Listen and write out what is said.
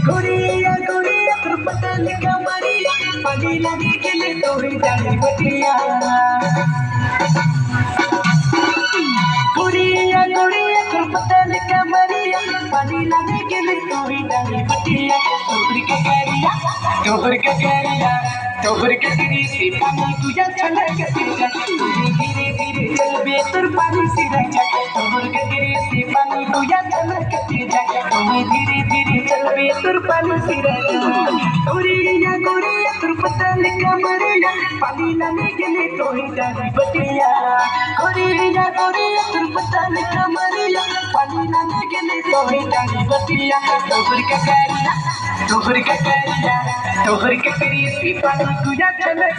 गुड़िया गुड़िया पतल कमरिया पानी लाने के लिए तो ही जानी बटिया गुड़िया गुड़िया पतल कमरिया पानी लाने के लिए तो ही जानी बटिया तोहर के करी से पानी तुझा छलक जा धीरे धीरे चलबे तोर पानी सिरा जा तोहर के करी से पानी तुझा छलक जा धीरे धीरे चलबे तोर पानी सिरा जा गुड़िया गुड़िया पतल कमरिया पानी लाने के लिए तो ही जानी बटिया गुड़िया गुड़िया पतल कमरिया पानी लाने के लिए तो ही जानी बटिया तोहर के करी से पानी तुझा छलक